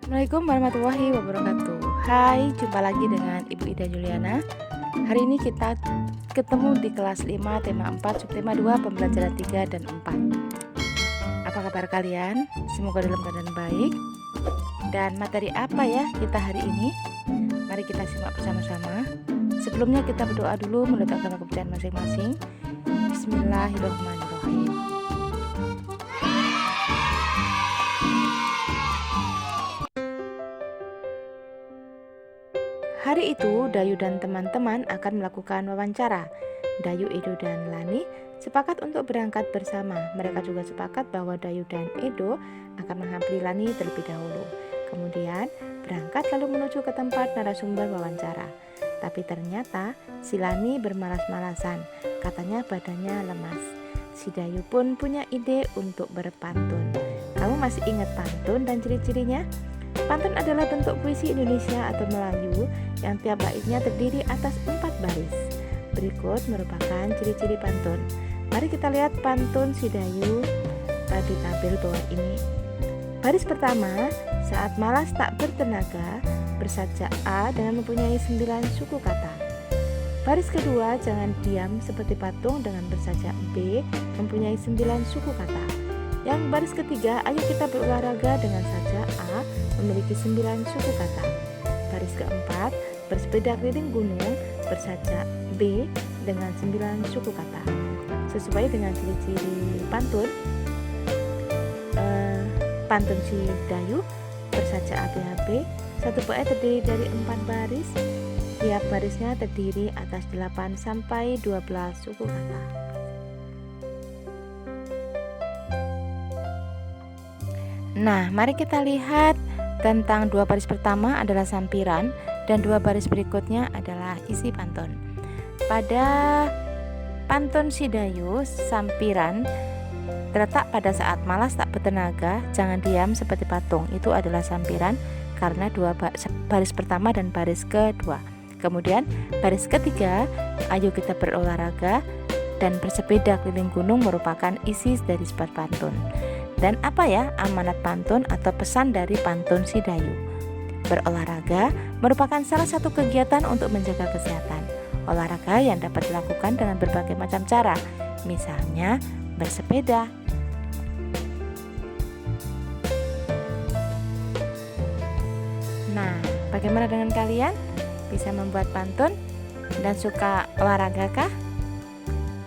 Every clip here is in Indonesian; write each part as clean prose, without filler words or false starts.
Assalamualaikum warahmatullahi wabarakatuh. Hai, jumpa lagi dengan Ibu Ida Juliana. Hari ini kita ketemu di kelas 5 tema 4 subtema 2 pembelajaran 3 dan 4. Apa kabar kalian? Semoga dalam keadaan baik. Dan materi apa ya kita hari ini? Mari kita simak bersama-sama. Sebelumnya kita berdoa dulu meletakkan kepercayaan masing-masing. Bismillahirrahmanirrahim. Hari itu, Dayu dan teman-teman akan melakukan wawancara. Dayu, Edo, dan Lani sepakat untuk berangkat bersama. Mereka juga sepakat bahwa Dayu dan Edo akan menghampiri Lani terlebih dahulu. Kemudian berangkat lalu menuju ke tempat narasumber wawancara. Tapi ternyata si Lani bermalas-malasan. Katanya badannya lemas. Si Dayu pun punya ide untuk berpantun. Kamu masih ingat pantun dan ciri-cirinya? Pantun adalah bentuk puisi Indonesia atau Melayu yang tiap baitnya terdiri atas 4 baris. Berikut merupakan ciri-ciri pantun. Mari kita lihat pantun si Dayu pada tabel bawah ini. Baris pertama, saat malas tak bertenaga, bersajak A dengan mempunyai 9 suku kata. Baris kedua, jangan diam seperti patung dengan bersajak B mempunyai 9 suku kata. Yang baris ketiga, ayo kita berolahraga dengan sajak A memiliki 9 suku kata. Baris keempat, bersepeda keliling gunung bersajak B dengan 9 suku kata. Sesuai dengan ciri-ciri pantun, pantun si Dayu bersajak ABAB, satu bait terdiri dari 4 baris. Tiap barisnya terdiri atas 8 sampai 12 suku kata. Nah, mari kita lihat tentang 2 baris pertama adalah sampiran dan 2 baris berikutnya adalah isi pantun. Pada pantun si Dayu, sampiran terletak pada saat malas tak bertenaga, jangan diam seperti patung. Itu adalah sampiran karena 2 baris pertama dan baris kedua. Kemudian baris ketiga, ayo kita berolahraga dan bersepeda keliling gunung merupakan isi dari sebuah pantun. Dan apa ya amanat pantun atau pesan dari pantun si Dayu? Berolahraga merupakan salah satu kegiatan untuk menjaga kesehatan. Olahraga yang dapat dilakukan dengan berbagai macam cara, misalnya bersepeda. Nah, bagaimana dengan kalian? Bisa membuat pantun dan suka olahraga kah?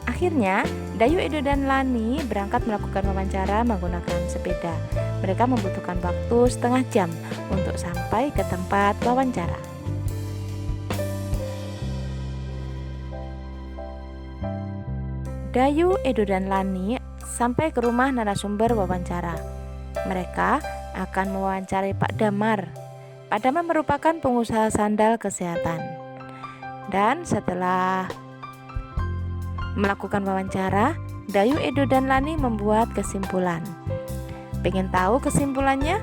Akhirnya, Dayu, Edo, dan Lani berangkat melakukan wawancara menggunakan sepeda. Mereka membutuhkan waktu setengah jam untuk sampai ke tempat wawancara. Dayu, Edo, dan Lani sampai ke rumah narasumber wawancara. Mereka akan mewawancarai Pak Damar. Pak Damar merupakan pengusaha sandal kesehatan. Dan setelah melakukan wawancara, Dayu, Edo, dan Lani membuat kesimpulan. Pengen tahu kesimpulannya?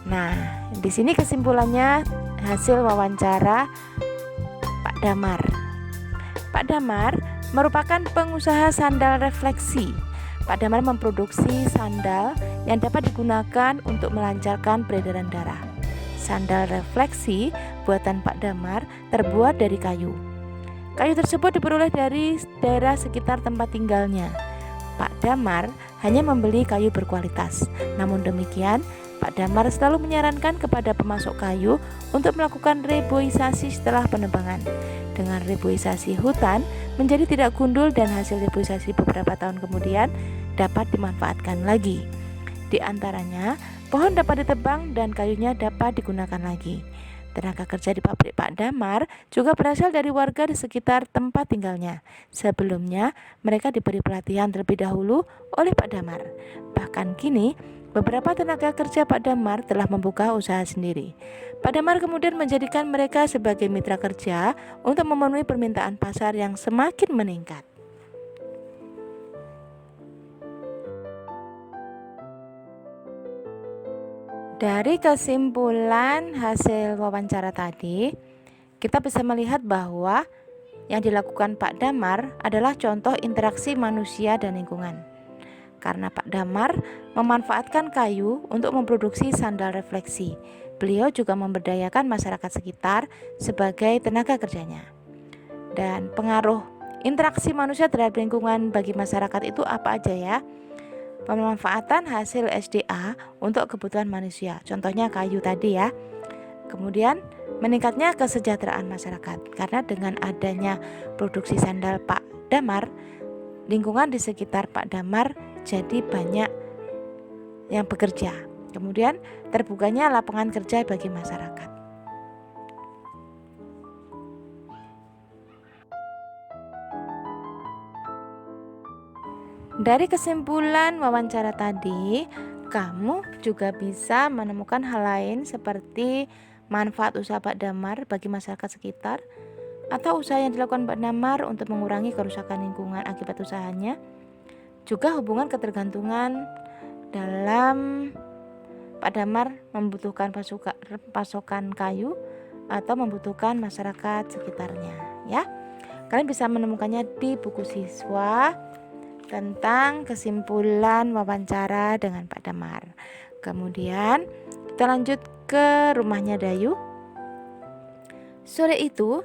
Nah, di sini kesimpulannya hasil wawancara Pak Damar. Pak Damar merupakan pengusaha sandal refleksi. Pak Damar memproduksi sandal yang dapat digunakan untuk melancarkan peredaran darah. Sandal refleksi buatan Pak Damar terbuat dari kayu. Kayu tersebut diperoleh dari daerah sekitar tempat tinggalnya. Pak Damar hanya membeli kayu berkualitas. Namun demikian, Pak Damar selalu menyarankan kepada pemasok kayu untuk melakukan reboisasi setelah penebangan. Dengan reboisasi, hutan menjadi tidak gundul dan hasil reboisasi beberapa tahun kemudian dapat dimanfaatkan lagi. Di antaranya, pohon dapat ditebang dan kayunya dapat digunakan lagi. Tenaga kerja di pabrik Pak Damar juga berasal dari warga di sekitar tempat tinggalnya. Sebelumnya, mereka diberi pelatihan terlebih dahulu oleh Pak Damar. Bahkan kini, beberapa tenaga kerja Pak Damar telah membuka usaha sendiri. Pak Damar kemudian menjadikan mereka sebagai mitra kerja untuk memenuhi permintaan pasar yang semakin meningkat. Dari kesimpulan hasil wawancara tadi, kita bisa melihat bahwa yang dilakukan Pak Damar adalah contoh interaksi manusia dan lingkungan. karena Pak Damar memanfaatkan kayu untuk memproduksi sandal refleksi. Beliau juga memberdayakan masyarakat sekitar sebagai tenaga kerjanya. Dan pengaruh interaksi manusia terhadap lingkungan bagi masyarakat itu apa aja ya? Pemanfaatan hasil SDA untuk kebutuhan manusia, contohnya kayu tadi ya. Kemudian meningkatnya kesejahteraan masyarakat, karena dengan adanya produksi sandal Pak Damar, lingkungan di sekitar Pak Damar jadi banyak yang bekerja. Kemudian terbukanya lapangan kerja bagi masyarakat. Dari kesimpulan wawancara tadi, kamu juga bisa menemukan hal lain seperti manfaat usaha Pak Damar bagi masyarakat sekitar, atau usaha yang dilakukan Pak Damar untuk mengurangi kerusakan lingkungan akibat usahanya. Juga hubungan ketergantungan dalam Pak Damar membutuhkan pasokan kayu atau membutuhkan masyarakat sekitarnya ya. Kalian bisa menemukannya di buku siswa tentang kesimpulan wawancara dengan Pak Damar. Kemudian kita lanjut ke rumahnya Dayu. Sore itu,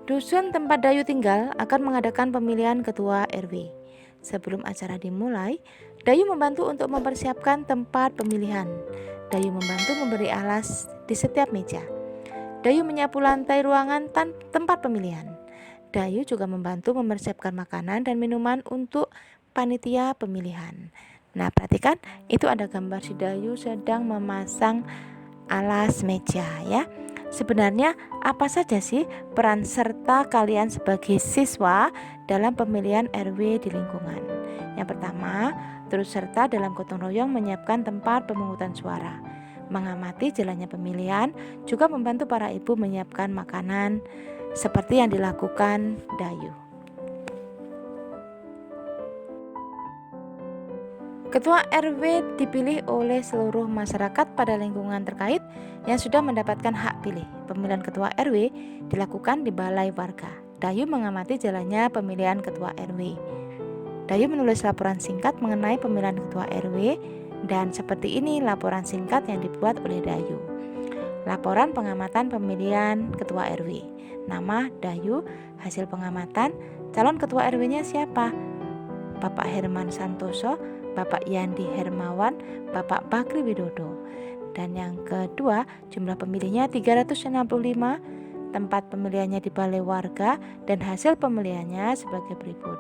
dusun tempat Dayu tinggal akan mengadakan pemilihan ketua RW. Sebelum acara dimulai, Dayu membantu untuk mempersiapkan tempat pemilihan. Dayu membantu memberi alas di setiap meja. Dayu menyapu lantai ruangan tempat pemilihan. Dayu juga membantu mempersiapkan makanan dan minuman untuk panitia pemilihan. Nah, perhatikan, itu ada gambar si Dayu sedang memasang alas meja ya. Sebenarnya apa saja sih peran serta kalian sebagai siswa dalam pemilihan RW di lingkungan? Yang pertama, turut serta dalam gotong royong menyiapkan tempat pemungutan suara, mengamati jalannya pemilihan, juga membantu para ibu menyiapkan makanan seperti yang dilakukan Dayu. Ketua RW dipilih oleh seluruh masyarakat pada lingkungan terkait yang sudah mendapatkan hak pilih. Pemilihan ketua RW dilakukan di balai warga. Dayu mengamati jalannya pemilihan ketua RW. Dayu menulis laporan singkat mengenai pemilihan ketua RW, dan seperti ini laporan singkat yang dibuat oleh Dayu. Laporan pengamatan pemilihan ketua RW. Nama Dayu, hasil pengamatan, calon ketua RW-nya siapa? Bapak Herman Santoso, Bapak Yandi Hermawan, Bapak Bakri Widodo. Dan yang kedua, jumlah pemilihnya 365, tempat pemilihannya di balai warga, dan hasil pemilihannya sebagai berikut.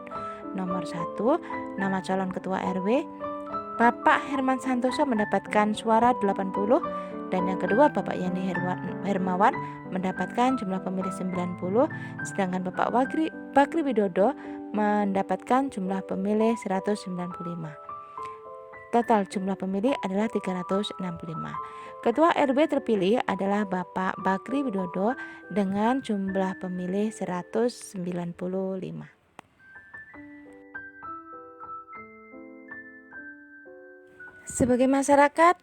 Nomor 1, nama calon ketua RW, Bapak Herman Santoso mendapatkan suara 80, dan yang kedua Bapak Yandi Hermawan mendapatkan jumlah pemilih 90, sedangkan Bapak Bakri Widodo mendapatkan jumlah pemilih 195. Total jumlah pemilih adalah 365. Ketua RW terpilih adalah Bapak Bakri Widodo dengan jumlah pemilih 195. Sebagai masyarakat,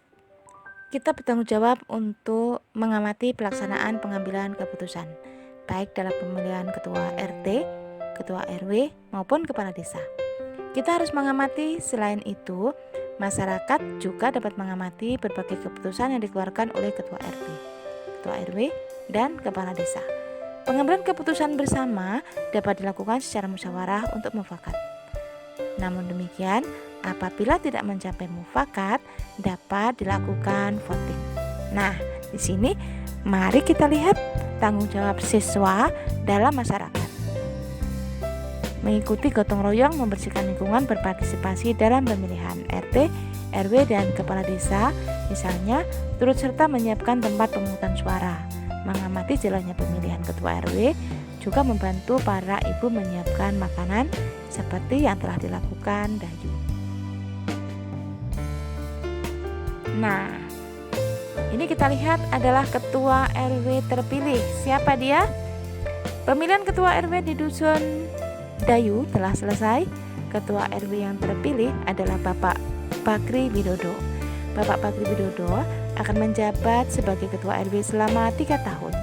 kita bertanggung jawab untuk mengamati pelaksanaan pengambilan keputusan, baik dalam pemilihan ketua RT, ketua RW, maupun kepala desa. Kita harus mengamati, selain itu, masyarakat juga dapat mengamati berbagai keputusan yang dikeluarkan oleh ketua RT, ketua RW, dan kepala desa. Pengambilan keputusan bersama dapat dilakukan secara musyawarah untuk mufakat. Namun demikian, apabila tidak mencapai mufakat, dapat dilakukan voting. Nah, di sini mari kita lihat tanggung jawab siswa dalam masyarakat. Mengikuti gotong royong membersihkan lingkungan, berpartisipasi dalam pemilihan RT, RW, dan kepala desa, misalnya turut serta menyiapkan tempat pemungutan suara, mengamati jalannya pemilihan ketua RW, juga membantu para ibu menyiapkan makanan seperti yang telah dilakukan Dayu. Nah, ini kita lihat adalah ketua RW terpilih. Siapa dia? Pemilihan ketua RW di dusun Dayu telah selesai. Ketua RW yang terpilih adalah Bapak Bakri Widodo. Bapak Bakri Widodo akan menjabat sebagai ketua RW selama 3 tahun.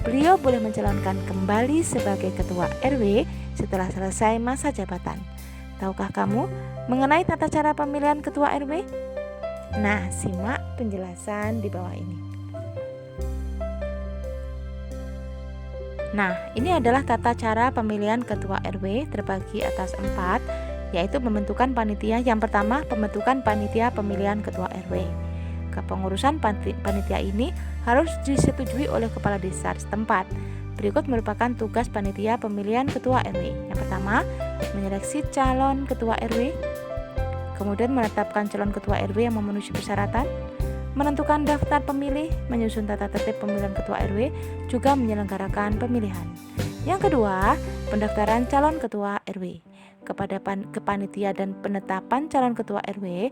Beliau boleh mencalonkan kembali sebagai ketua RW setelah selesai masa jabatan. Tahukah kamu mengenai tata cara pemilihan ketua RW? Nah, simak penjelasan di bawah ini. Nah, ini adalah tata cara pemilihan ketua RW terbagi atas 4, yaitu pembentukan panitia. Yang pertama, pembentukan panitia pemilihan ketua RW. Kepengurusan panitia ini harus disetujui oleh kepala desa setempat. Berikut merupakan tugas panitia pemilihan ketua RW. Yang pertama, menyeleksi calon ketua RW, kemudian menetapkan calon ketua RW yang memenuhi persyaratan, menentukan daftar pemilih, menyusun tata tertib pemilihan ketua RW, juga menyelenggarakan pemilihan. Yang kedua, pendaftaran calon ketua RW. Kepada kepanitia dan penetapan calon ketua RW,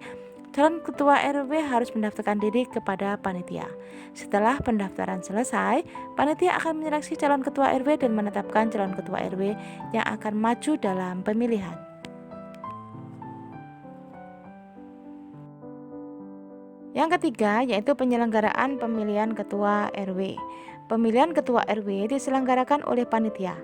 calon ketua RW harus mendaftarkan diri kepada panitia. Setelah pendaftaran selesai, panitia akan menyeleksi calon ketua RW dan menetapkan calon ketua RW yang akan maju dalam pemilihan. Yang ketiga, yaitu penyelenggaraan pemilihan ketua RW. Pemilihan ketua RW diselenggarakan oleh panitia.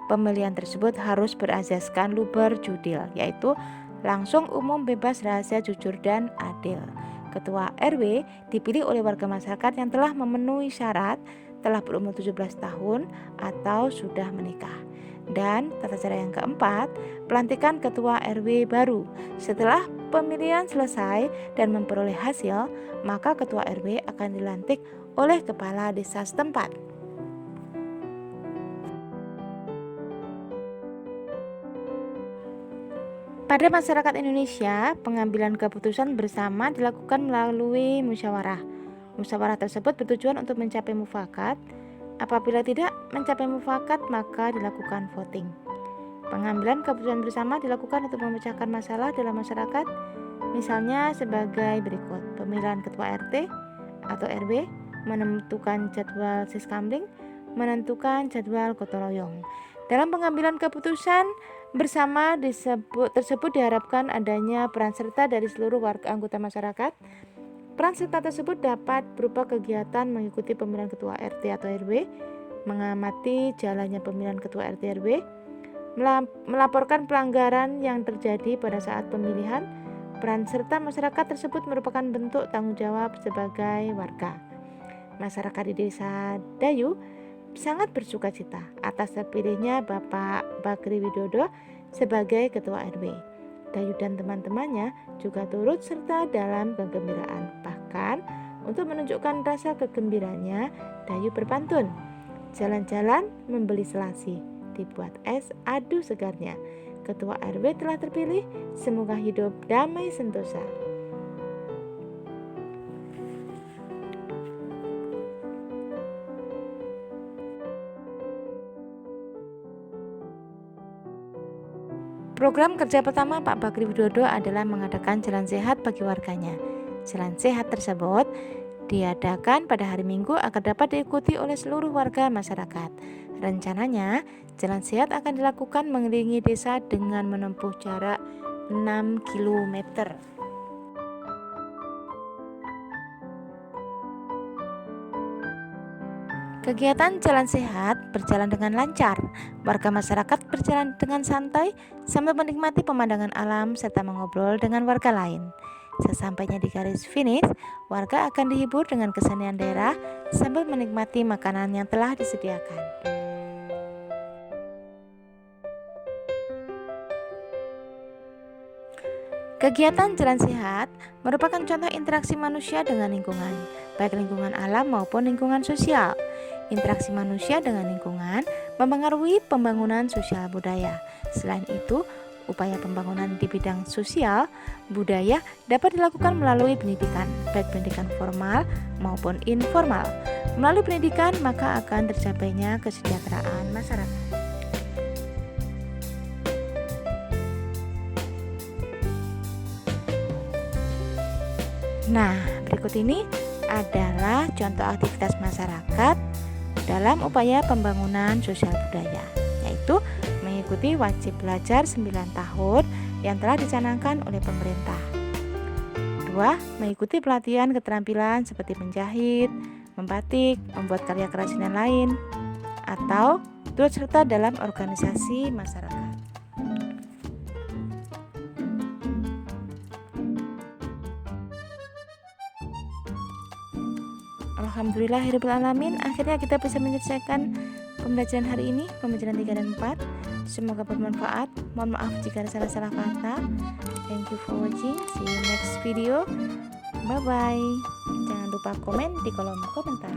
Pemilihan tersebut harus berasaskan luber judil, yaitu langsung, umum, bebas, rahasia, jujur, dan adil. Ketua RW dipilih oleh warga masyarakat yang telah memenuhi syarat, telah berumur 17 tahun, atau sudah menikah. Dan tata cara yang keempat, pelantikan ketua RW baru. Setelah pemilihan selesai dan memperoleh hasil, maka ketua RW akan dilantik oleh kepala desa setempat. Pada masyarakat Indonesia, pengambilan keputusan bersama dilakukan melalui musyawarah. Musyawarah tersebut bertujuan untuk mencapai mufakat. Apabila tidak mencapai mufakat, maka dilakukan voting. Pengambilan keputusan bersama dilakukan untuk memecahkan masalah dalam masyarakat, misalnya sebagai berikut: pemilihan ketua RT atau RW, menentukan jadwal siskamling, menentukan jadwal gotong royong. Dalam pengambilan keputusan bersama tersebut diharapkan adanya peran serta dari seluruh warga anggota masyarakat. Peran serta tersebut dapat berupa kegiatan mengikuti pemilihan ketua RT atau RW, mengamati jalannya pemilihan ketua RT RW, melaporkan pelanggaran yang terjadi pada saat pemilihan. Peran serta masyarakat tersebut merupakan bentuk tanggung jawab sebagai warga. Masyarakat di Desa Dayu sangat bersukacita atas terpilihnya Bapak Bakri Widodo sebagai ketua RW. Dayu dan teman-temannya juga turut serta dalam kegembiraan. Bahkan untuk menunjukkan rasa kegembiraannya, Dayu berpantun, jalan-jalan membeli selasi, dibuat es adu segarnya. Ketua RW telah terpilih, semoga hidup damai sentosa. Program kerja pertama Pak Bakri Widodo adalah mengadakan jalan sehat bagi warganya. Jalan sehat tersebut diadakan pada hari Minggu agar dapat diikuti oleh seluruh warga masyarakat. Rencananya, jalan sehat akan dilakukan mengelilingi desa dengan menempuh jarak 6 km. Kegiatan jalan sehat berjalan dengan lancar. Warga masyarakat berjalan dengan santai sambil menikmati pemandangan alam serta mengobrol dengan warga lain. Sesampainya di garis finish, warga akan dihibur dengan kesenian daerah sambil menikmati makanan yang telah disediakan. Kegiatan jalan sehat merupakan contoh interaksi manusia dengan lingkungan, baik lingkungan alam maupun lingkungan sosial. Interaksi manusia dengan lingkungan mempengaruhi pembangunan sosial budaya. Selain itu, upaya pembangunan di bidang sosial budaya dapat dilakukan melalui pendidikan, baik pendidikan formal maupun informal. Melalui pendidikan, maka akan tercapainya kesejahteraan masyarakat. Nah, berikut ini adalah contoh aktivitas masyarakat dalam upaya pembangunan sosial budaya, yaitu mengikuti wajib belajar 9 tahun yang telah dicanangkan oleh pemerintah. 2. Mengikuti pelatihan keterampilan seperti menjahit, membatik, membuat karya kerajinan lain, atau turut serta dalam organisasi masyarakat. Alhamdulillahirrahmanirrahim, akhirnya kita bisa menyelesaikan pembelajaran hari ini, pembelajaran 3 dan 4. Semoga bermanfaat. Mohon maaf jika ada salah-salah kata. Thank you for watching. See you next video. Bye bye. Jangan lupa komen di kolom komentar.